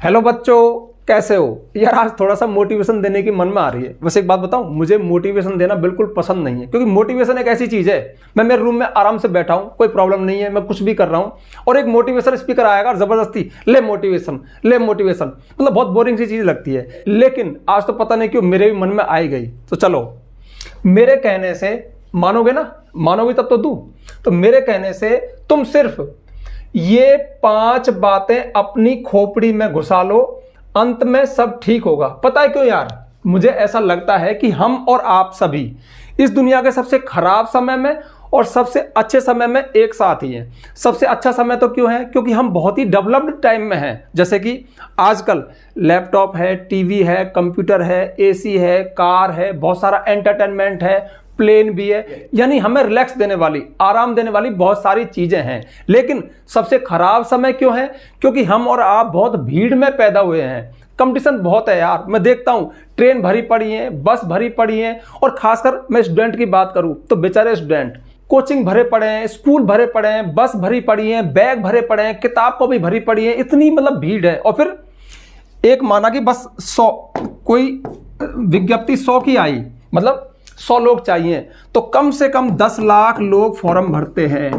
Hello बच्चों, कैसे हो यार। आज थोड़ा सा मोटिवेशन देने की मन में आ रही है। वैसे एक बात बताऊं, मुझे मोटिवेशन देना बिल्कुल पसंद नहीं है, क्योंकि मोटिवेशन एक ऐसी चीज है, मैं मेरे रूम में आराम से बैठा हूं, कोई प्रॉब्लम नहीं है, मैं कुछ भी कर रहा हूं और एक मोटिवेशन स्पीकर आएगा जबरदस्ती ले मोटिवेशन ले मोटिवेशन, मतलब बहुत बोरिंग सी चीज लगती है। लेकिन आज तो पता नहीं क्यों मेरे भी मन में आई गई। तो चलो, मेरे कहने से मानोगे ना, मानोगे तब तो दूं। तो मेरे कहने से तुम सिर्फ ये 5 बातें अपनी खोपड़ी में घुसा लो, अंत में सब ठीक होगा। पता है क्यों यार, मुझे ऐसा लगता है कि हम और आप सभी इस दुनिया के सबसे खराब समय में और सबसे अच्छे समय में एक साथ ही हैं। सबसे अच्छा समय तो क्यों है, क्योंकि हम बहुत ही डेवलप्ड टाइम में हैं। जैसे कि आजकल लैपटॉप है, टीवी है, कंप्यूटर है, एसी है, कार है, बहुत सारा एंटरटेनमेंट है, प्लेन भी है, यानी हमें रिलैक्स देने वाली, आराम देने वाली बहुत सारी चीजें हैं। लेकिन सबसे खराब समय क्यों है, क्योंकि हम और आप बहुत भीड़ में पैदा हुए हैं। कंपटीशन बहुत है यार, मैं देखता हूं ट्रेन भरी पड़ी है, बस भरी पड़ी है, और खासकर मैं स्टूडेंट की बात करूं तो बेचारे स्टूडेंट कोचिंग भरे पड़े हैं, स्कूल भरे पड़े हैं, बस भरी पड़ी है, बैग भरे पड़े हैं, किताब को भी भरी पड़ी है, इतनी मतलब भीड़ है। और फिर एक माना कि बस 100 कोई विज्ञप्ति 100 की आई, मतलब 100 लोग चाहिए, तो कम से कम 10 लाख लोग फॉर्म भरते हैं।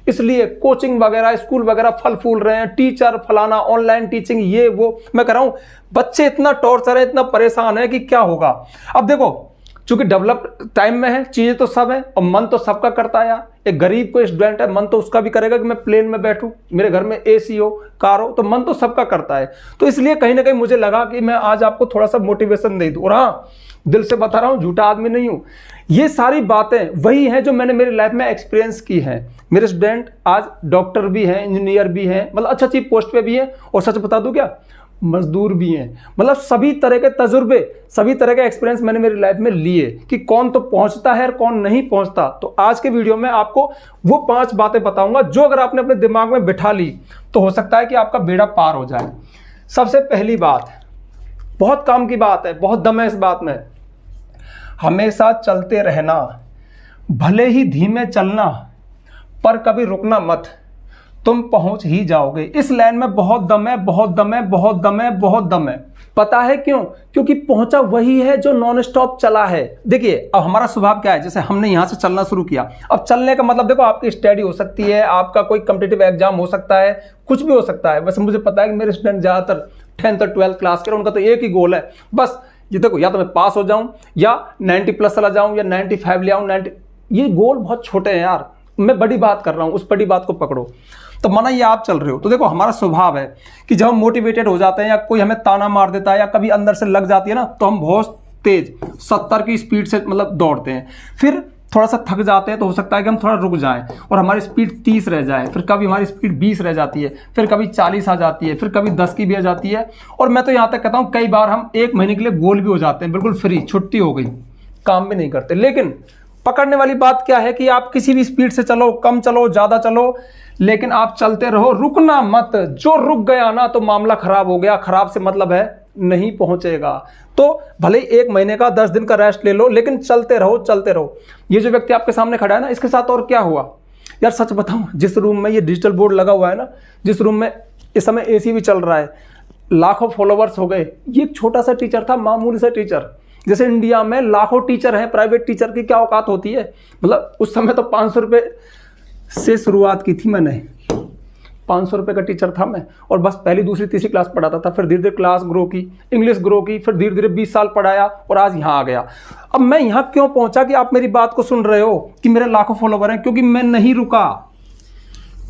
इसलिए कोचिंग वगैरह, स्कूल वगैरह फल फूल रहे हैं, टीचर फलाना, ऑनलाइन टीचिंग, ये वो। मैं कह रहा हूं बच्चे इतना टॉर्चर है, इतना परेशान है कि क्या होगा। अब देखो, चूंकि डेवलप टाइम में है, चीजें तो सब है और मन तो सबका करता है यार। एक गरीब कोई स्टूडेंट है, मन तो उसका भी करेगा कि मैं प्लेन में बैठूं, मेरे घर में एसी हो, कार हो, तो मन तो सबका करता है। तो इसलिए कहीं ना कहीं मुझे लगा कि मैं आज आपको थोड़ा सा मोटिवेशन दे दूं। और हाँ, दिल से बता रहा हूं, झूठा आदमी नहीं हूं। ये सारी बातें वही हैं जो मैंने मेरी लाइफ में एक्सपीरियंस की हैं। मेरे स्टूडेंट आज डॉक्टर भी हैं, इंजीनियर भी हैं, मतलब अच्छी अच्छी पोस्ट पे भी हैं, और सच बता दूं क्या, मजदूर भी हैं। मतलब सभी तरह के तजुर्बे, सभी तरह के एक्सपीरियंस मैंने मेरी लाइफ में लिए कि कौन तो पहुंचता है और कौन नहीं पहुंचता। तो आज के वीडियो में आपको वो 5 बातें बताऊंगा जो अगर आपने अपने दिमाग में बिठा ली तो हो सकता है कि आपका बेड़ा पार हो जाए। सबसे पहली बात, बहुत काम की बात है, बहुत दम है इस बात में, हमेशा चलते रहना, भले ही धीमे चलना, पर कभी रुकना मत, तुम पहुंच ही जाओगे। इस लाइन में बहुत दम है, बहुत दम है, बहुत दम है, बहुत दम है। पता है क्यों? क्योंकि पहुंचा वही है जो नॉन स्टॉप चला है। देखिए, अब हमारा स्वभाव क्या है, जैसे हमने यहां से चलना शुरू किया, अब चलने का मतलब देखो, आपकी स्टडी हो सकती है, आपका कोई कॉम्पिटिटिव एग्जाम हो सकता है, कुछ भी हो सकता है। वैसे मुझे पता है कि मेरे स्टूडेंट ज्यादातर 10th और 12th क्लास के, उनका तो एक ही गोल है, बस ये देखो, या तो मैं पास हो जाऊं या 90+ चला जाऊं या 95 ले आऊं, 90। ये गोल बहुत छोटे हैं यार, मैं बड़ी बात कर रहा हूं, उस बड़ी बात को पकड़ो। तो माना ये आप चल रहे हो, तो देखो हमारा स्वभाव है कि जब हम मोटिवेटेड हो जाते हैं या कोई हमें ताना मार देता है या कभी अंदर से लग जाती है ना, तो हम बहुत तेज 70 की स्पीड से मतलब दौड़ते हैं। फिर थोड़ा सा थक जाते हैं तो हो सकता है कि हम थोड़ा रुक जाएं और हमारी स्पीड 30 रह जाए, फिर कभी हमारी स्पीड 20 रह जाती है, फिर कभी 40 आ जाती है, फिर कभी 10 की भी आ जाती है। और मैं तो यहाँ तक कहता हूँ कई बार हम 1 महीने के लिए गोल भी हो जाते हैं, बिल्कुल फ्री, छुट्टी हो गई, काम भी नहीं करते। लेकिन पकड़ने वाली बात क्या है कि आप किसी भी स्पीड से चलो, कम चलो, ज्यादा चलो, लेकिन आप चलते रहो, रुकना मत। जो रुक गया ना तो मामला खराब हो गया। खराब से मतलब है नहीं पहुंचेगा। तो भले 1 महीने का 10 दिन का रेस्ट ले लो, लेकिन चलते रहो, चलते रहो। ये जो व्यक्ति आपके सामने खड़ा है ना, इसके साथ और क्या हुआ यार, सच बताऊं, जिस रूम में ये डिजिटल बोर्ड लगा हुआ है ना, जिस रूम में इस समय एसी भी चल रहा है, लाखों फॉलोवर्स हो गए। ये एक छोटा सा टीचर था, मामूली सा टीचर। जैसे इंडिया में लाखों टीचर हैं, प्राइवेट टीचर की क्या औकात होती है। मतलब उस समय तो 500 रुपये से शुरुआत की थी मैंने, 500 रुपये का टीचर था मैं, और बस पहली, दूसरी, तीसरी क्लास पढ़ाता था। फिर धीरे धीरे क्लास ग्रो की, इंग्लिश ग्रो की, फिर धीरे धीरे 20 साल पढ़ाया और आज यहाँ आ गया। अब मैं यहाँ क्यों पहुंचा कि आप मेरी बात को सुन रहे हो कि मेरे लाखों फॉलोवर हैं, क्योंकि मैं नहीं रुका,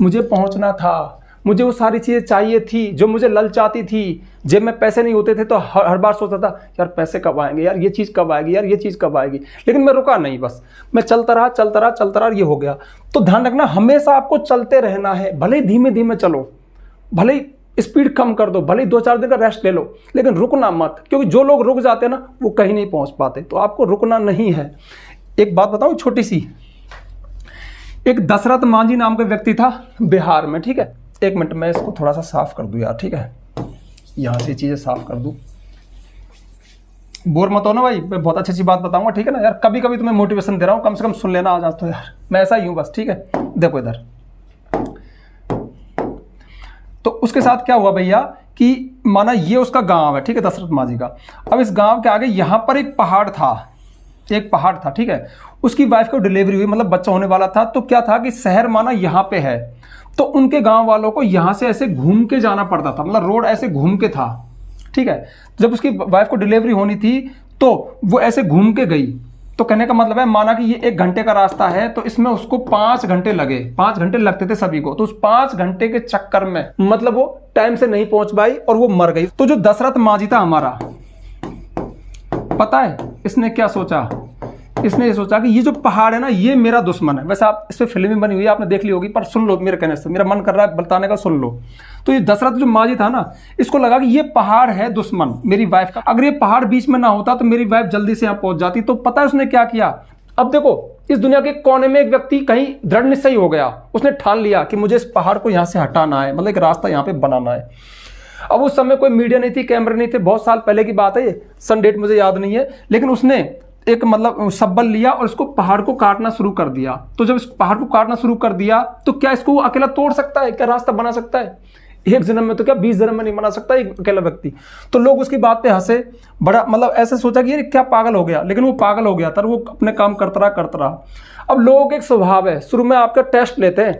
मुझे पहुंचना था। मुझे वो सारी चीज़ें चाहिए थी जो मुझे ललचाती थी। जब मैं पैसे नहीं होते थे तो हर बार सोचता था यार पैसे कब आएंगे, यार ये चीज़ कब आएगी, यार ये चीज़ कब आएगी। लेकिन मैं रुका नहीं, बस मैं चलता रहा, चलता रहा, चलता रहा, ये हो गया। तो ध्यान रखना, हमेशा आपको चलते रहना है। भले ही धीमे धीमे चलो, भले ही स्पीड कम कर दो, भले ही 2-4 दिन का रेस्ट ले लो, लेकिन रुकना मत। क्योंकि जो लोग रुक जाते हैं ना, वो कहीं नहीं पहुँच पाते। तो आपको रुकना नहीं है। एक बात बताऊँ छोटी सी, एक दशरथ मांझी नाम का व्यक्ति था बिहार में, ठीक है। 1 मिनट में इसको थोड़ा सा साफ कर दूं यार, ठीक है, यहाँ से चीज़ें साफ कर दूं, बोर मत हो ना भाई, मैं बहुत अच्छी बात बताऊंगा, ठीक है ना यार। कभी कभी तुम्हें मोटिवेशन दे रहा हूँ, कम से कम सुन लेना आज तो यार, मैं ऐसा ही हूँ बस, ठीक है। देखो इधर, तो उसके साथ क्या हुआ भैया कि माना ये उसका गांव है, ठीक है, दशरथ मांझी का। अब इस गांव के आगे यहाँ पर एक पहाड़ था, ठीक है। उसकी वाइफ को डिलीवरी हुई, मतलब बच्चा होने वाला था। तो क्या था कि शहर माना यहाँ पे है, तो उनके गांव वालों को यहाँ से ऐसे घूम के जाना पड़ता था, मतलब रोड ऐसे घूम के था, ठीक है। जब उसकी वाइफ को डिलीवरी होनी थी तो वो ऐसे घूम के गई। तो कहने का मतलब है, माना कि ये 1 घंटे का रास्ता है, तो इसमें उसको 5 घंटे लगे, 5 घंटे लगते थे सभी को। तो उस 5 घंटे के चक्कर में मतलब वो टाइम से नहीं पहुंच पाई और वो मर गई। तो जो दशरथ मांझी था हमारा, पता है इसने क्या सोचा? इसने ये सोचा कि ये जो पहाड़ है ना, ये मेरा दुश्मन है। वैसे आप इस पर फिल्म भी बनी हुई है, आपने देख ली होगी, पर सुन लो मेरे कहने से, मेरा मन कर रहा है बताने का, सुन लो। तो ये दशरथ जो मांझी था ना, इसको लगा कि ये पहाड़ है दुश्मन मेरी वाइफ का। अगर ये पहाड़ बीच में ना होता तो मेरी वाइफ जल्दी से यहाँ पहुंच जाती। तो पता है उसने क्या किया? अब देखो, इस दुनिया के कोने में एक व्यक्ति कहीं दृढ़ निश्चयी हो गया, उसने ठान लिया कि मुझे इस पहाड़ को यहाँ से हटाना है, मतलब एक रास्ता यहाँ पे बनाना है। अब उस समय कोई मीडिया नहीं थी, कैमरे नहीं थे, बहुत साल पहले की बात है, ये सन डेट मुझे याद नहीं है, लेकिन उसने एक मतलब शब्बल लिया और इसको पहाड़ को काटना शुरू कर दिया। तो जब इस पहाड़ को काटना शुरू कर दिया तो क्या इसको अकेला तोड़ सकता है? क्या रास्ता बना सकता है? एक जन्म में तो क्या 20 जन्म में नहीं बना सकता एक अकेला व्यक्ति। तो लोग उसकी बात पे हंसे, बड़ा मतलब ऐसे सोचा कि ये क्या पागल हो गया, लेकिन वो पागल हो गया था, वो अपने काम करता रहा। अब लोगों का एक स्वभाव है, शुरू में आपका टेस्ट लेते हैं,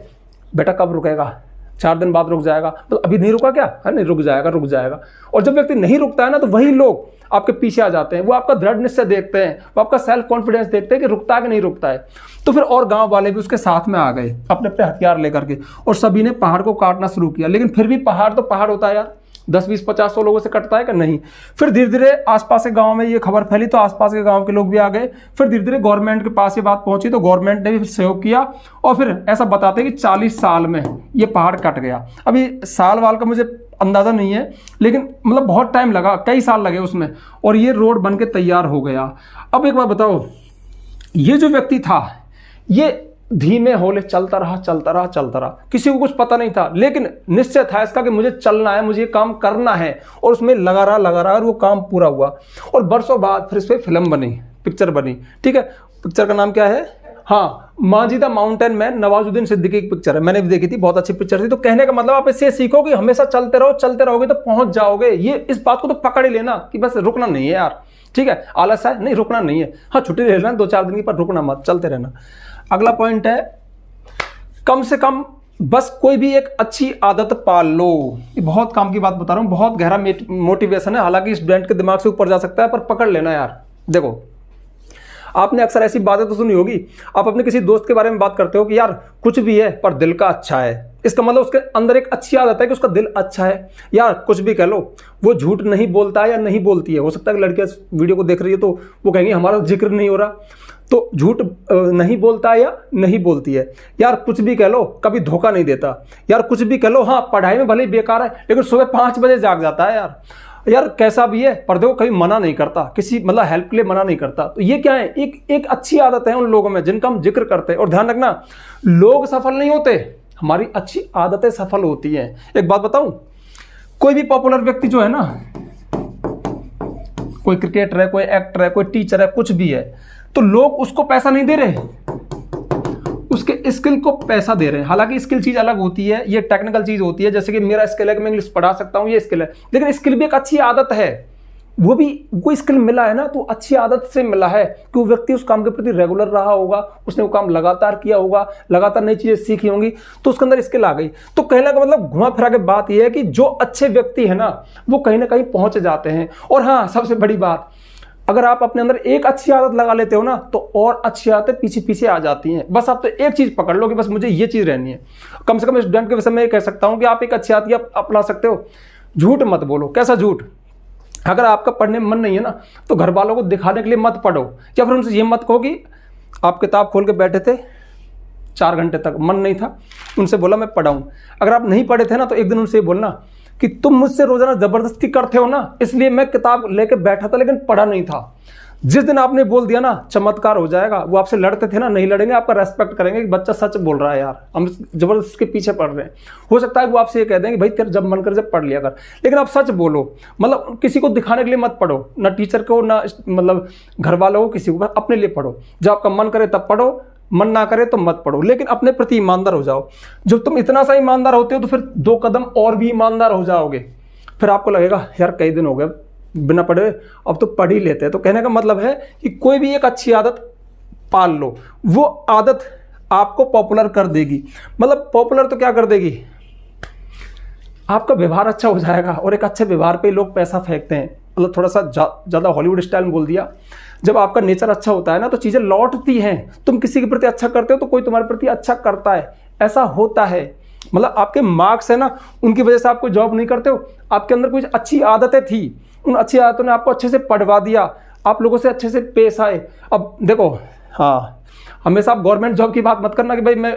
बेटा कब रुकेगा, 4 दिन बाद रुक जाएगा, तो अभी नहीं रुका क्या है, नहीं रुक जाएगा। और जब व्यक्ति नहीं रुकता है ना, तो वही लोग आपके पीछे आ जाते हैं। वो आपका दृढ़ निश्चय देखते हैं, वो आपका सेल्फ कॉन्फिडेंस देखते हैं कि रुकता है कि नहीं रुकता है। तो फिर और गांव वाले भी उसके साथ में आ गए अपने अपने हथियार लेकर के, और सभी ने पहाड़ को काटना शुरू किया। लेकिन फिर भी पहाड़ तो पहाड़ होता है यार, 10, 20, 50, 100 लोगों से कटता है कि नहीं। फिर धीरे धीरे आसपास के गांव में ये खबर फैली, तो आसपास के गांव के लोग भी आ गए। फिर धीरे धीरे गवर्नमेंट के पास ये बात पहुंची, तो गवर्नमेंट ने भी सहयोग किया, और फिर ऐसा बताते हैं कि 40 साल में ये पहाड़ कट गया। अभी साल वाल का मुझे अंदाजा नहीं है, लेकिन मतलब बहुत टाइम लगा, कई साल लगे उसमें, और ये रोड बन के तैयार हो गया। अब एक बात बताओ, ये जो व्यक्ति था ये धीमे होले चलता रहा, किसी को कुछ पता नहीं था, लेकिन निश्चय था इसका कि मुझे चलना है, मुझे काम करना है, और उसमें लगा रहा और वो काम पूरा हुआ। और बरसों बाद फिर इस पर फिल्म बनी, पिक्चर बनी, ठीक है। पिक्चर का नाम क्या है? हाँ, Manjhi the mountain man, Nawazuddin Siddiqui की पिक्चर है, मैंने भी देखी थी, बहुत अच्छी पिक्चर थी। तो कहने का मतलब आप इससे सीखो कि हमेशा चलते रहोगे तो पहुंच जाओगे। ये इस बात को तो पकड़ ही लेना कि बस रुकना नहीं है यार, ठीक है, आलस है नहीं, रुकना नहीं है। हाँ, छुट्टी ले लेना 2-4 दिन की, पर रुकना मत, चलते रहना। अगला पॉइंट है, कम से कम बस कोई भी एक अच्छी आदत पाल लो। ये बहुत काम की बात बता रहा हूँ, बहुत गहरा मोटिवेशन है, हालांकि स्टूडेंट के दिमाग से ऊपर जा सकता है, पर पकड़ लेना यार। देखो, आपने अक्सर ऐसी बातें तो सुनी होगी, आप अपने किसी दोस्त के बारे में बात करते हो कि यार कुछ भी है पर दिल का अच्छा है। इसका मतलब उसके अंदर एक अच्छी आदत है कि उसका दिल अच्छा है। यार कुछ भी कह लो, वो झूठ नहीं बोलता है या नहीं बोलती है। हो सकता है कि लड़कियां वीडियो को देख रही है तो वो कहेंगी हमारा जिक्र नहीं हो रहा, तो झूठ नहीं बोलता है या नहीं बोलती है। यार कुछ भी कह लो, कभी धोखा नहीं देता। यार कुछ भी कह लो, हाँ पढ़ाई में भले ही बेकार है, लेकिन सुबह 5 बजे जाग जाता है यार कैसा भी है, पर देखो कभी मना नहीं करता, किसी मतलब हेल्प के लिए मना नहीं करता। तो ये क्या है, एक अच्छी आदत है उन लोगों में जिनका हम जिक्र करते हैं। और ध्यान रखना, लोग सफल नहीं होते, हमारी अच्छी आदतें सफल होती हैं। एक बात बताऊं, कोई भी पॉपुलर व्यक्ति जो है ना, कोई क्रिकेटर है, कोई एक्टर है, कोई टीचर है, कुछ भी है, तो लोग उसको पैसा नहीं दे रहे, उसके स्किल को पैसा दे रहे हैं। हालांकि स्किल चीज अलग होती है, ये टेक्निकल चीज होती है। जैसे कि मेरा स्किल है कि मैं इंग्लिश पढ़ा सकता हूं, ये स्किल है, लेकिन स्किल भी एक अच्छी आदत है। वो भी कोई स्किल मिला है ना, तो अच्छी आदत से मिला है कि वो व्यक्ति उस काम के प्रति रेगुलर रहा होगा, उसने वो काम लगातार किया होगा, लगातार नई चीजें सीखी होंगी, तो उसके अंदर स्किल आ गई। तो कहने का मतलब घुमा फिरा के बात यह है कि जो अच्छे व्यक्ति है ना, वो कहीं ना कहीं पहुंच जाते हैं। और हाँ, सबसे बड़ी बात, अगर आप अपने अंदर एक अच्छी आदत लगा लेते हो ना, तो और अच्छी आदतें पीछे पीछे आ जाती हैं। बस आप तो एक चीज पकड़ लो कि बस मुझे ये चीज रहनी है। कम से कम स्टूडेंट के विषय में ये कह सकता हूं कि आप एक अच्छी आदत अपना सकते हो, झूठ मत बोलो। कैसा झूठ? अगर आपका पढ़ने में मन नहीं है ना, तो घर वालों को दिखाने के लिए मत पढ़ो, या फिर उनसे ये मत कहो कि आप किताब खोल के बैठे थे 4 घंटे तक, मन नहीं था, उनसे बोला मैं पढ़ाऊं। अगर आप नहीं पढ़े थे ना, तो एक दिन उनसे बोलना कि तुम मुझसे रोजाना जबरदस्ती करते हो ना, इसलिए मैं किताब लेके बैठा था लेकिन पढ़ा नहीं था। जिस दिन आपने बोल दिया ना, चमत्कार हो जाएगा। वो आपसे लड़ते थे ना, नहीं लड़ेंगे, आपका रेस्पेक्ट करेंगे कि बच्चा सच बोल रहा है यार, हम जबरदस्ती के पीछे पढ़ रहे हैं। हो सकता है वो आपसे ये कह दें कि भाई तेरा जब मन कर जब पढ़ लिया कर, लेकिन आप सच बोलो। मतलब किसी को दिखाने के लिए मत पढ़ो, ना टीचर को, ना मतलब घर वालों को, किसी को, अपने लिए पढ़ो। जब आपका मन करे तब पढ़ो, मन ना करे तो मत पढ़ो, लेकिन अपने प्रति ईमानदार हो जाओ। जब तुम इतना सा ईमानदार होते हो तो फिर 2 कदम और भी ईमानदार हो जाओगे। फिर आपको लगेगा यार कई दिन हो गए बिना पढ़े, अब तो पढ़ ही लेते हैं। तो कहने का मतलब है कि कोई भी एक अच्छी आदत पाल लो, वो आदत आपको पॉपुलर कर देगी। मतलब पॉपुलर तो क्या कर देगी, आपका व्यवहार अच्छा हो जाएगा, और एक अच्छे व्यवहार पे लोग पैसा फेंकते हैं। मतलब थोड़ा सा ज़्यादा हॉलीवुड स्टाइल में बोल दिया, जब आपका नेचर अच्छा होता है ना तो चीज़ें लौटती हैं। तुम किसी के प्रति अच्छा करते हो तो कोई तुम्हारे प्रति अच्छा करता है, ऐसा होता है। मतलब आपके मार्क्स है ना, उनकी वजह से आप कोई जॉब नहीं करते हो, आपके अंदर कुछ अच्छी आदतें थी, उन अच्छी आदतों ने आपको अच्छे से पढ़वा दिया, आप लोगों से अच्छे से पेश आए। अब देखो, हाँ, हमेशा आप गवर्नमेंट जॉब की बात मत करना कि भाई मैं,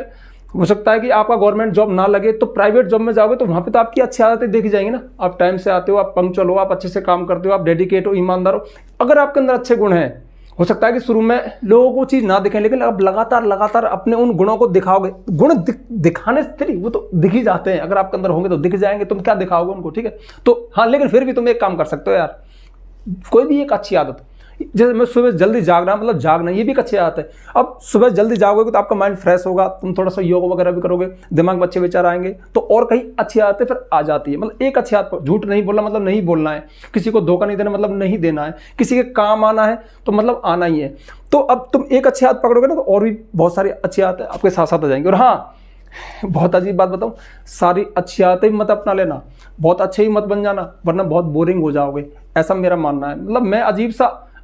हो सकता है कि आपका गवर्नमेंट जॉब ना लगे तो प्राइवेट जॉब में जाओगे तो वहाँ पे तो आपकी अच्छी आदतें देखी जाएंगी ना। आप टाइम से आते हो, आप पंक्चुअल हो, आप अच्छे से काम करते हो, आप डेडिकेट हो, ईमानदार हो। अगर आपके अंदर अच्छे गुण हैं, हो सकता है कि शुरू में लोगों को चीज़ ना दिखें, लेकिन आप लगातार अपने उन गुणों को दिखाओगे। गुण दिखाने से वो तो दिख ही जाते हैं, अगर आपके अंदर होंगे तो दिख जाएंगे, तुम क्या दिखाओगे उनको, ठीक है। तो हाँ, लेकिन फिर भी तुम एक काम कर सकते हो यार, कोई भी एक अच्छी आदत, जैसे मैं सुबह जल्दी जागना, मतलब जागना ये भी एक अच्छी आदत है। अब सुबह जल्दी जागोगे तो आपका माइंड फ्रेश होगा, तुम थोड़ा सा योग वगैरह भी करोगे, दिमाग में अच्छे विचार आएंगे, तो और कहीं अच्छी आदतें फिर आ जाती है। मतलब एक अच्छी आदत, झूठ नहीं बोलना मतलब नहीं बोलना है, किसी को धोखा नहीं देना मतलब नहीं देना है, किसी के काम आना है तो मतलब आना ही है। तो अब तुम एक अच्छी आदत पकड़ोगे ना तो और भी बहुत सारी अच्छी आदतें आपके साथ साथ आ जाएंगी। और हाँ, बहुत अजीब बात बताऊं, सारी अच्छी आदतें ही मत अपना लेना, बहुत अच्छे ही मत बन जाना, वरना बहुत बोरिंग हो जाओगे, ऐसा मेरा मानना है। मतलब मैं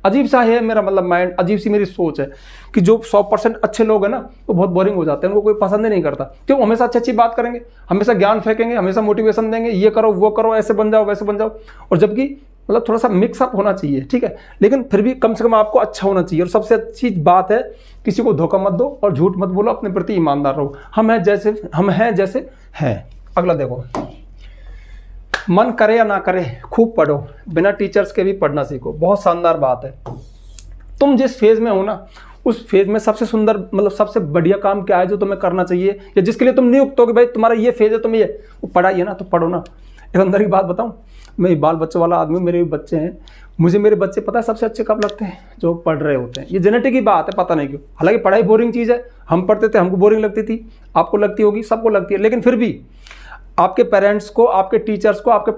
अजीब सा है मेरा, मतलब माइंड, अजीब सी मेरी सोच है कि जो 100% अच्छे लोग हैं ना वो बहुत बोरिंग हो जाते हैं, उनको कोई पसंद ही नहीं करता। क्यों? हमेशा अच्छी बात करेंगे, हमेशा ज्ञान फेंकेंगे, हमेशा मोटिवेशन देंगे, ये करो वो करो, ऐसे बन जाओ वैसे बन जाओ। और जबकि मतलब थोड़ा सा मिक्सअप होना चाहिए, ठीक है, लेकिन फिर भी कम से कम आपको अच्छा होना चाहिए। और सबसे अच्छी बात है, किसी को धोखा मत दो और झूठ मत बोलो, अपने प्रति ईमानदार रहो। हम हैं जैसे हैं। अगला देखो, मन करे या ना करे खूब पढ़ो, बिना टीचर्स के भी पढ़ना सीखो। बहुत शानदार बात है। तुम जिस फेज में हो ना, उस फेज में सबसे सुंदर, मतलब सबसे बढ़िया काम क्या है जो तुम्हें करना चाहिए, या जिसके लिए तुम नियुक्त हो कि भाई तुम्हारा ये फेज है, तुम ये वो पढ़ाई है ना, तो पढ़ो ना। एक अंदर की बात बताऊं, मैं बाल बच्चों वाला आदमी, मेरे भी बच्चे हैं, मुझे मेरे बच्चे पता है सबसे अच्छे कब लगते हैं, जो पढ़ रहे होते हैं। ये जेनेटिक की बात है, पता नहीं क्यों। हालांकि पढ़ाई बोरिंग चीज़ है, हम पढ़ते थे, हमको बोरिंग लगती थी, आपको लगती होगी, सबको लगती है, लेकिन फिर भी आपके पेरेंट्स को, आपके टीचर्स को, आपके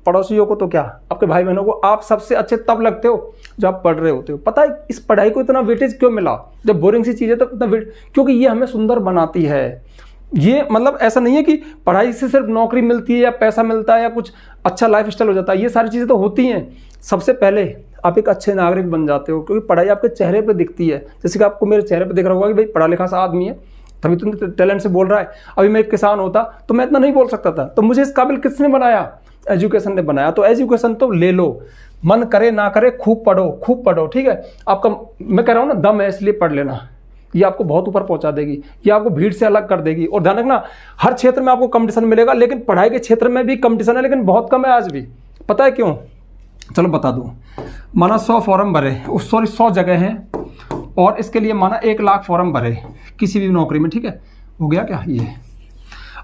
पड़ोसियों को, तो क्या आपके भाई बहनों को, आप सबसे अच्छे तब लगते हो जब आप पढ़ रहे होते हो। पता है इस पढ़ाई को इतना वेटेज क्यों मिला? जब बोरिंग सी चीज़ है तो इतना क्योंकि ये हमें सुंदर बनाती है। ये मतलब ऐसा नहीं है कि पढ़ाई से सिर्फ नौकरी मिलती है या पैसा मिलता है या कुछ अच्छा लाइफ स्टाइल हो जाता है, ये सारी चीज़ें तो होती हैं। सबसे पहले आप एक अच्छे नागरिक बन जाते हो, क्योंकि पढ़ाई आपके चेहरे पे दिखती है। जैसे कि आपको मेरे चेहरे पे दिख रहा होगा कि भाई पढ़ा लिखा सा आदमी है, तभी तुम टैलेंट से बोल रहा है। अभी मैं एक किसान होता तो मैं इतना नहीं बोल सकता था, तो मुझे इस काबिल किसने बनाया? एजुकेशन ने बनाया। तो एजुकेशन तो ले लो, मन करे ना करे खूब पढ़ो, ठीक है। आपका, मैं कह रहा हूँ ना, दम है इसलिए पढ़ लेना, ये आपको बहुत ऊपर पहुंचा देगी, ये आपको भीड़ से अलग कर देगी। और ध्यान रखना, हर क्षेत्र में आपको कंपटीशन मिलेगा, लेकिन पढ़ाई के क्षेत्र में भी कंपटीशन है, लेकिन बहुत कम है आज भी। पता है क्यों? चलो बता दूं। माना 100 फॉर्म भरे, 100 जगह हैं, और इसके लिए माना 1 लाख फॉर्म भरे किसी भी नौकरी में, ठीक है, हो गया क्या ये?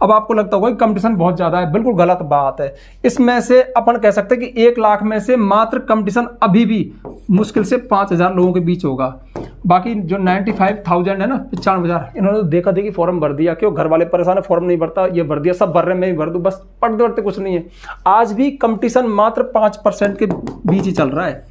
अब आपको लगता होगा कि कंपटीशन बहुत ज़्यादा है, बिल्कुल गलत बात है। इसमें से अपन कह सकते हैं कि 1 लाख में से मात्र कंपटीशन अभी भी मुश्किल से 5000 लोगों के बीच होगा। बाकी जो 95,000 है ना, 95,000, इन्होंने तो देखा देखी फॉर्म भर दिया। क्यों? घर वाले परेशान है, फॉर्म नहीं भरता, ये भर दिया, सब भर रहे, मैं भी भर दूँ, बस पढ़ते पढ़ते कुछ नहीं है। आज भी कंपटीशन मात्र 5% के बीच ही चल रहा है।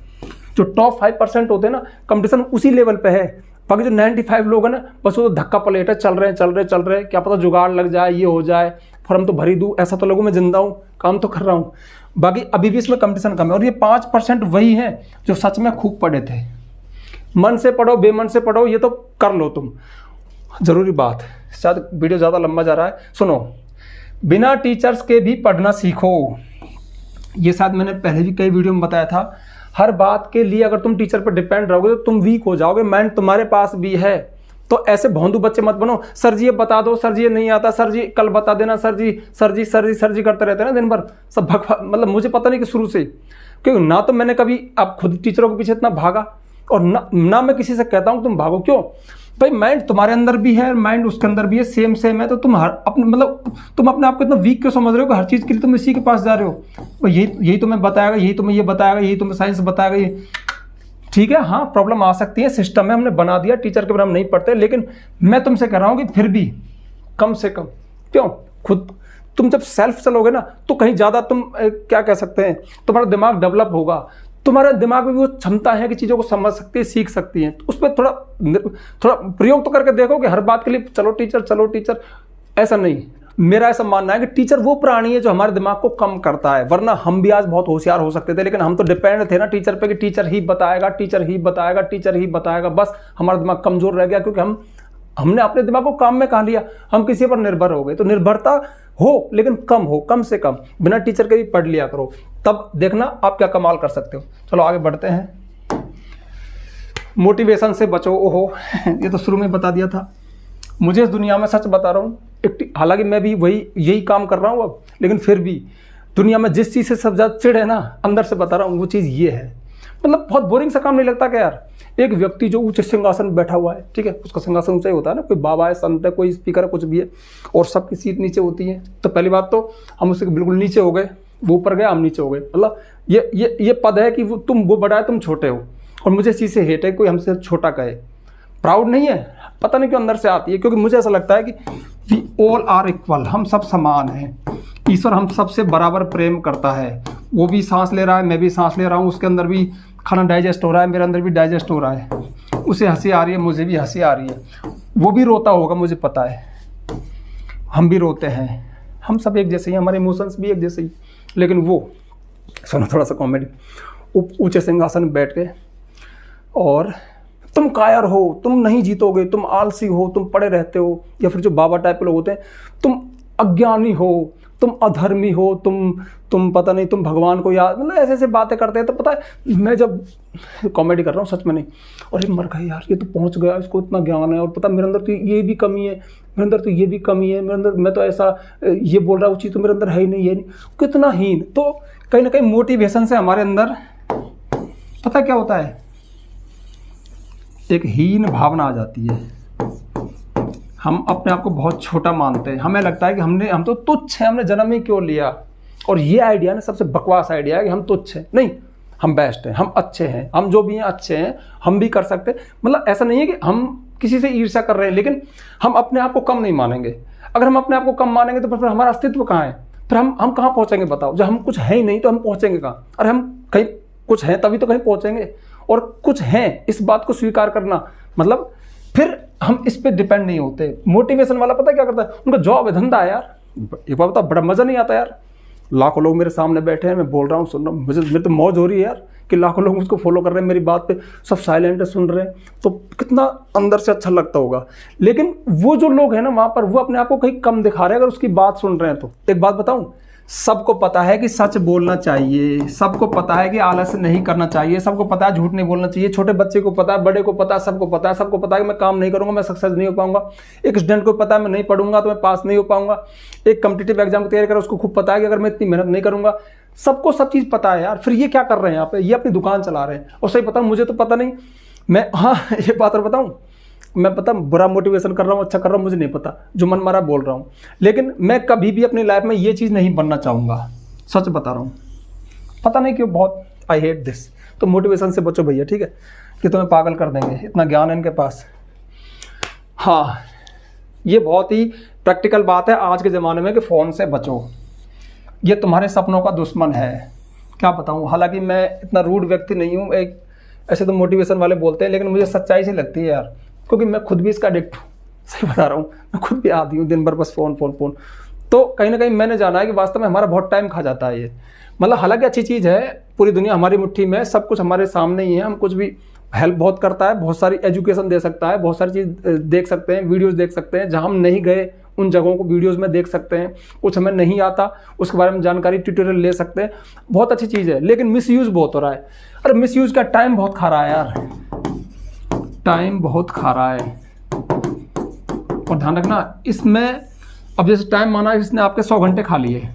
जो टॉप 5% होते हैं ना, कंपटीशन उसी लेवल पे है। बाकी जो 95 लोग हैं ना, बस वो तो धक्का पलेट है, चल रहे हैं, क्या पता जुगाड़ लग जाए, ये हो जाए, फॉर्म तो भरी दूँ, ऐसा तो लोगों में जिंदा हूँ, काम तो कर रहा हूँ। बाकी अभी भी इसमें कंपटीशन कम है। और ये 5% वही हैं जो सच में खूब पढ़े थे। मन से पढ़ो, बेमन से पढ़ो, ये तो कर लो तुम। जरूरी बात, शायद वीडियो ज़्यादा लंबा जा रहा है, सुनो। बिना टीचर्स के भी पढ़ना सीखो। ये शायद मैंने पहले भी कई वीडियो में बताया था। हर बात के लिए अगर तुम टीचर पर डिपेंड रहोगे तो तुम वीक हो जाओगे। माइंड तुम्हारे पास भी है, तो ऐसे भोंदू बच्चे मत बनो। सर जी ये बता दो, सर जी ये नहीं आता, सर जी कल बता देना, सर जी करते रहते हैं ना दिन भर। सब मतलब मुझे पता नहीं कि शुरू से, क्योंकि ना तो मैंने कभी आप खुद टीचरों के पीछे इतना भागा, और ना मैं किसी से कहता हूँ तुम भागो। क्यों भाई? माइंड तुम्हारे अंदर भी है, माइंड उसके अंदर भी है, सेम है। तो तुम तुम अपने आप को इतना वीक क्यों समझ रहे हो कि हर चीज़ के लिए तुम इसी के पास जा रहे हो? यही तुम्हें बताएगा, यही तुम्हें ये बताएगा, यही तुम्हें साइंस बताएगा, ये ठीक है। हाँ, प्रॉब्लम आ सकती है, सिस्टम में हमने बना दिया, टीचर के बिना हम नहीं पढ़ते। लेकिन मैं तुमसे कह रहा हूँ कि फिर भी कम से कम, क्यों, खुद तुम जब सेल्फ चलोगे ना तो कहीं ज़्यादा तुम क्या कह सकते हैं, तुम्हारा दिमाग डेवलप होगा, तुम्हारे दिमाग में भी वो क्षमता है कि चीज़ों को समझ सकती है, सीख सकती हैं। तो उस पर थोड़ा प्रयोग तो करके देखो कि हर बात के लिए चलो टीचर, ऐसा नहीं। मेरा ऐसा मानना है कि टीचर वो प्राणी है जो हमारे दिमाग को कम करता है, वरना हम भी आज बहुत होशियार हो सकते थे, लेकिन हम तो डिपेंड थे ना टीचर पे कि टीचर ही बताएगा, बस हमारा दिमाग कमजोर रह गया क्योंकि हमने अपने दिमाग को काम में कहा लिया, हम किसी पर निर्भर हो गए। तो निर्भरता हो लेकिन कम हो, कम से कम, बिना टीचर के भी पढ़ लिया करो, तब देखना आप क्या कमाल कर सकते हो। चलो आगे बढ़ते हैं। मोटिवेशन से बचो। ओहो ये तो शुरू में बता दिया था। मुझे इस दुनिया में सच बता रहा हूँ, हालांकि मैं भी यही काम कर रहा हूँ अब, लेकिन फिर भी दुनिया में जिस चीज़ से सब ज़्यादा चिढ़ है ना, अंदर से बता रहा हूँ, वो चीज़ ये है। मतलब बहुत बोरिंग सा काम नहीं लगता क्या यार? एक व्यक्ति जो ऊंचे सिंहासन बैठा हुआ है, ठीक है, उसका सिंहासन ऊंचा ही होता है ना, कोई बाबा है, संत है, कोई स्पीकर है, कुछ भी है, और सबकी सीट नीचे होती है। तो पहली बात तो हम उससे बिल्कुल नीचे हो गए, वो ऊपर गए, हम नीचे हो गए। मतलब ये पद है कि वो बड़ा है, तुम छोटे हो, और मुझे इस चीज़ से हेट है कोई हमसे छोटा कहे। प्राउड नहीं है, पता नहीं क्यों अंदर से आती है, क्योंकि मुझे ऐसा लगता है कि वी ऑल आर इक्वल, हम सब समान हैं। ईश्वर हम सबसे बराबर प्रेम करता है। वो भी सांस ले रहा है, मैं भी सांस ले रहा हूँ, उसके अंदर भी खाना डाइजेस्ट हो रहा है, मेरे अंदर भी डाइजेस्ट हो रहा है। उसे हंसी आ रही है, मुझे भी हंसी आ रही है। वो भी रोता होगा, मुझे पता है, हम भी रोते हैं, हम सब एक जैसे ही, हमारे इमोशंस भी एक जैसे ही। लेकिन वो सुनो थोड़ा सा कॉमेडी, ऊंचे सिंहासन में बैठ के, और तुम कायर हो, तुम नहीं जीतोगे, तुम आलसी हो, तुम पड़े रहते हो, या फिर जो बाबा टाइप के लोग होते हैं, तुम अज्ञानी हो, तुम अधर्मी हो, तुम पता नहीं, तुम भगवान को याद, मतलब ऐसे ऐसे बातें करते हैं। तो पता है मैं जब कॉमेडी कर रहा हूँ, सच में नहीं, और ये मर गया यार, ये तो पहुँच गया, इसको इतना ज्ञान है, और पता मेरे अंदर तो ये भी कमी है, मेरे अंदर तो ये भी कमी है, मेरे अंदर मैं तो ऐसा ये बोल रहा हूँ, चीज़ तो मेरे अंदर है ही नहीं, ये नहीं, कितना हीन। तो कहीं ना कहीं मोटिवेशन से हमारे अंदर पता क्या होता है, एक हीन भावना आ जाती है। हम अपने आप को बहुत छोटा मानते हैं, हमें लगता है कि हम तो तुच्छ हैं, हमने जन्म ही क्यों लिया। और ये आइडिया ना सबसे बकवास आइडिया है कि हम तुच्छ हैं। नहीं, हम बेस्ट हैं, हम अच्छे हैं, हम जो भी हैं अच्छे हैं, हम भी कर सकते हैं। मतलब ऐसा नहीं है कि हम किसी से ईर्ष्या कर रहे हैं, लेकिन हम अपने आप को कम नहीं मानेंगे। अगर हम अपने आप को कम मानेंगे तो फिर हमारा अस्तित्व कहाँ है? फिर हम कहाँ पहुँचेंगे बताओ? जब हम कुछ है ही नहीं तो हम पहुँचेंगे कहाँ? अरे हम कहीं कुछ हैं तभी तो कहीं पहुँचेंगे, और कुछ हैं इस बात को स्वीकार करना, मतलब फिर हम इस पे डिपेंड नहीं होते। मोटिवेशन वाला पता क्या करता है, उनका जॉब है, धंधा है यार। एक बार बता, बड़ा मज़ा नहीं आता यार? लाखों लोग मेरे सामने बैठे हैं, मैं बोल रहा हूँ, सुन रहा हूँ, मेरे तो मौज हो रही है यार कि लाखों लोग मुझको फॉलो कर रहे हैं, मेरी बात पे सब साइलेंट है, सुन रहे हैं, तो कितना अंदर से अच्छा लगता होगा। लेकिन वो जो लोग हैं ना वहाँ पर, वो अपने आप को कहीं कम दिखा रहे हैं अगर उसकी बात सुन रहे हैं तो। एक बात बताऊँ, सबको पता है कि सच बोलना चाहिए, सबको पता है कि आलस नहीं करना चाहिए, सबको पता है झूठ नहीं बोलना चाहिए, छोटे बच्चे को पता है, बड़े को पता है, सबको पता है कि मैं काम नहीं करूंगा मैं सक्सेस नहीं हो पाऊंगा। एक स्टूडेंट को पता है मैं नहीं पढ़ूंगा तो मैं पास नहीं हो पाऊंगा। एक कॉम्पिटिटिव एग्जाम की तैयारी कर उसको खूब पता है कि अगर मैं इतनी मेहनत नहीं करूंगा। सबको सब चीज़ पता है यार। फिर ये क्या कर रहे हैं यहाँ पे? ये अपनी दुकान चला रहे हैं। और सही बताऊँ, मुझे तो पता नहीं, मैं हाँ ये बात और बताऊँ, मैं पता बुरा मोटिवेशन कर रहा हूँ, अच्छा कर रहा हूँ, मुझे नहीं पता, जो मन मारा बोल रहा हूँ। लेकिन मैं कभी भी अपनी लाइफ में ये चीज़ नहीं बनना चाहूँगा, सच बता रहा हूँ। पता नहीं क्यों, बहुत आई हेट दिस। तो मोटिवेशन से बचो भैया, ठीक है, कि तुम्हें पागल कर देंगे, इतना ज्ञान है इनके पास। हाँ, ये बहुत ही प्रैक्टिकल बात है आज के ज़माने में कि फ़ोन से बचो, ये तुम्हारे सपनों का दुश्मन है। क्या बताऊँ, हालांकि मैं इतना रूड व्यक्ति नहीं हूँ, एक ऐसे तो मोटिवेशन वाले बोलते हैं, लेकिन मुझे सच्चाई से लगती है यार, क्योंकि मैं खुद भी इसका एडिक्ट हूँ, सही बता रहा हूँ, मैं खुद भी आदी हूँ, दिन भर बस फ़ोन। तो कहीं ना कहीं मैंने जाना है कि वास्तव में हमारा बहुत टाइम खा जाता है ये। मतलब हालांकि अच्छी चीज़ है, पूरी दुनिया हमारी मुट्ठी में, सब कुछ हमारे सामने ही है, हम कुछ भी हेल्प बहुत करता है, बहुत सारी एजुकेशन दे सकता है, बहुत सारी चीज़ देख सकते हैं, वीडियोज़ देख सकते हैं, जहाँ हम नहीं गए उन जगहों को वीडियोज़ में देख सकते हैं, कुछ हमें नहीं आता उसके बारे में जानकारी ट्यूटोरियल ले सकते हैं, बहुत अच्छी चीज़ है। लेकिन मिसयूज़ बहुत हो रहा है। अरे मिसयूज़ का टाइम बहुत खा रहा है यार, टाइम बहुत खा रहा है। और ध्यान रखना इसमें, अब जैसे टाइम माना इसने आपके 100 घंटे खा लिए,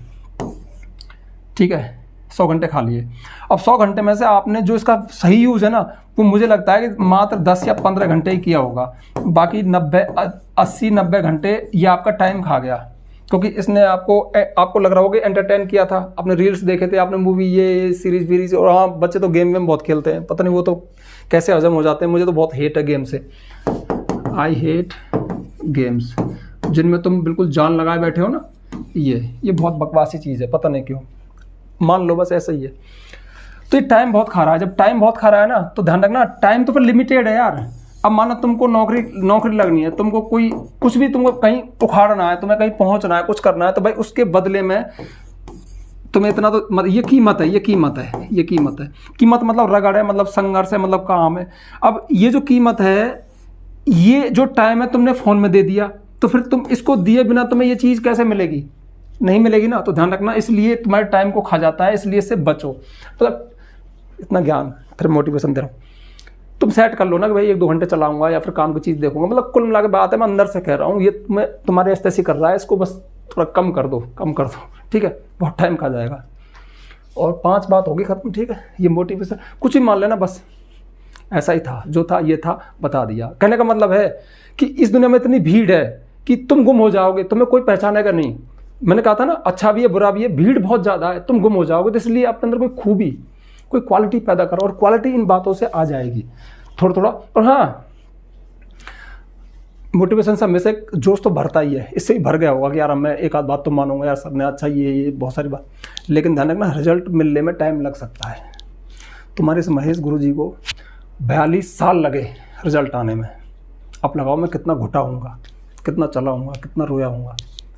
ठीक है, 100 घंटे खा लिए। अब 100 घंटे में से आपने जो इसका सही यूज़ है ना, वो मुझे लगता है कि मात्र 10 या 15 घंटे ही किया होगा, बाकी 80-90 घंटे ये आपका टाइम खा गया। क्योंकि इसने आपको लग रहा होगा एंटरटेन किया था, आपने रील्स देखे थे, आपने मूवी ये सीरीज वीरीज, और हाँ बच्चे तो गेम बहुत खेलते हैं, पता नहीं वो तो कैसे हजम हो जाते हैं। मुझे तो बहुत हेट है गेम से, आई हेट गेम्स जिनमें तुम बिल्कुल जान लगाए बैठे हो ना, ये बहुत बकवासी चीज़ है, पता नहीं क्यों, मान लो बस ऐसा ही है। तो ये टाइम बहुत खा रहा है। जब टाइम बहुत खा रहा है ना, तो ध्यान रखना टाइम तो फिर लिमिटेड है यार। अब मानो तुमको नौकरी लगनी है, तुमको कोई कुछ भी तुमको कहीं उखाड़ना है, तुम्हें कहीं पहुंचना है, कुछ करना है, तो भाई उसके बदले में तुम्हें इतना तो ये कीमत है, ये कीमत है, ये कीमत है। कीमत मतलब रगड़ है, मतलब संघर्ष है, मतलब काम है। अब ये जो कीमत है, ये जो टाइम है तुमने फ़ोन में दे दिया, तो फिर तुम इसको दिए बिना तुम्हें ये चीज़ कैसे मिलेगी? नहीं मिलेगी ना। तो ध्यान रखना, इसलिए तुम्हारे टाइम को खा जाता है, इसलिए इससे बचो। मतलब इतना ज्ञान, फिर मोटिवेशन दे रहा हूँ, तुम सेट कर लो ना कि भाई 1-2 घंटे चलाऊंगा या फिर काम की चीज़ देखूंगा। मतलब कुल मिला के बात है, मैं अंदर से कह रहा हूँ, ये तुम्हें तुम्हारे ऐसे कर रहा है, इसको बस थोड़ा कम कर दो, कम कर दो, ठीक है? बहुत टाइम खा जाएगा। और 5 बात होगी खत्म, ठीक है? ये मोटिवेशन कुछ ही मान लेना, बस ऐसा ही था, जो था ये था, बता दिया। कहने का मतलब है कि इस दुनिया में इतनी भीड़ है कि तुम गुम हो जाओगे, तुम्हें कोई पहचानेगा नहीं। मैंने कहा था ना, अच्छा भी है बुरा भी है, भीड़ बहुत ज़्यादा है, तुम गुम हो जाओगे। तो इसलिए अपने अंदर कोई खूबी, कोई क्वालिटी पैदा करो, और क्वालिटी इन बातों से आ जाएगी थोड़ा थोड़ा। और हाँ, मोटिवेशन से हमेशा एक जोश तो भरता ही है, इससे ही भर गया होगा कि यार मैं एक आध बात तो मानूंगा यार, सबने अच्छा ये बहुत सारी बात। लेकिन ध्यान रखना, रिजल्ट मिलने में टाइम लग सकता है। तुम्हारे इस महेश गुरु जी को 42 साल लगे रिजल्ट आने में। अब लगाओ मैं कितना घुटा हूँगा, कितना चला हूँगा, कितना रोया हूँगा,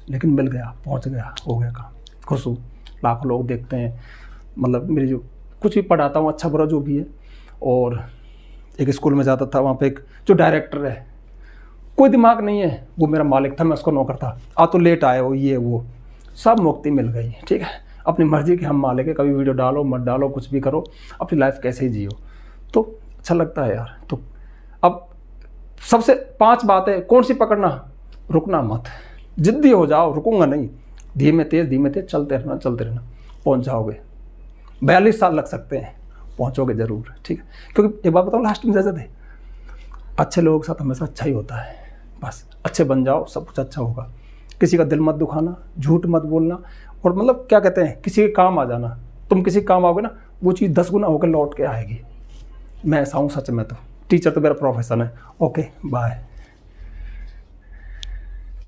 लेकिन मिल गया, पहुँच गया, हो गया काम, खुश हूँ। लाखों लोग देखते हैं, मतलब मेरी जो कुछ भी पढ़ाता हूँ, अच्छा बुरा जो भी है। और एक स्कूल में जाता था, वहाँ पे एक जो डायरेक्टर है, कोई दिमाग नहीं है, वो मेरा मालिक था, मैं उसको नौकर था। आ तो लेट आए हो, ये वो, सब मुक्ति मिल गई, ठीक है? अपनी मर्जी के हम मालिक है, कभी वीडियो डालो मत डालो, कुछ भी करो, अपनी लाइफ कैसे ही जियो, तो अच्छा लगता है यार। तो अब सबसे 5 बातें कौन सी पकड़ना? रुकना मत, जिद्दी हो जाओ, रुकूंगा नहीं, धीमे तेज चलते रहना, पहुंच जाओगे। 42 साल लग सकते हैं, पहुंचोगे जरूर, ठीक है? क्योंकि एक बात बताऊँ लास्ट में, जैसे थे अच्छे लोगों के साथ हमेशा अच्छा ही होता है। बस अच्छे बन जाओ, सब कुछ अच्छा होगा। किसी का दिल मत दुखाना, झूठ मत बोलना, और मतलब क्या कहते हैं, किसी के काम आ जाना। तुम किसी के काम आओगे ना, वो चीज़ 10 गुना होकर लौट के आएगी। मैं ऐसा हूँ सच में। तो टीचर तो मेरा प्रोफेशन है। Okay, bye.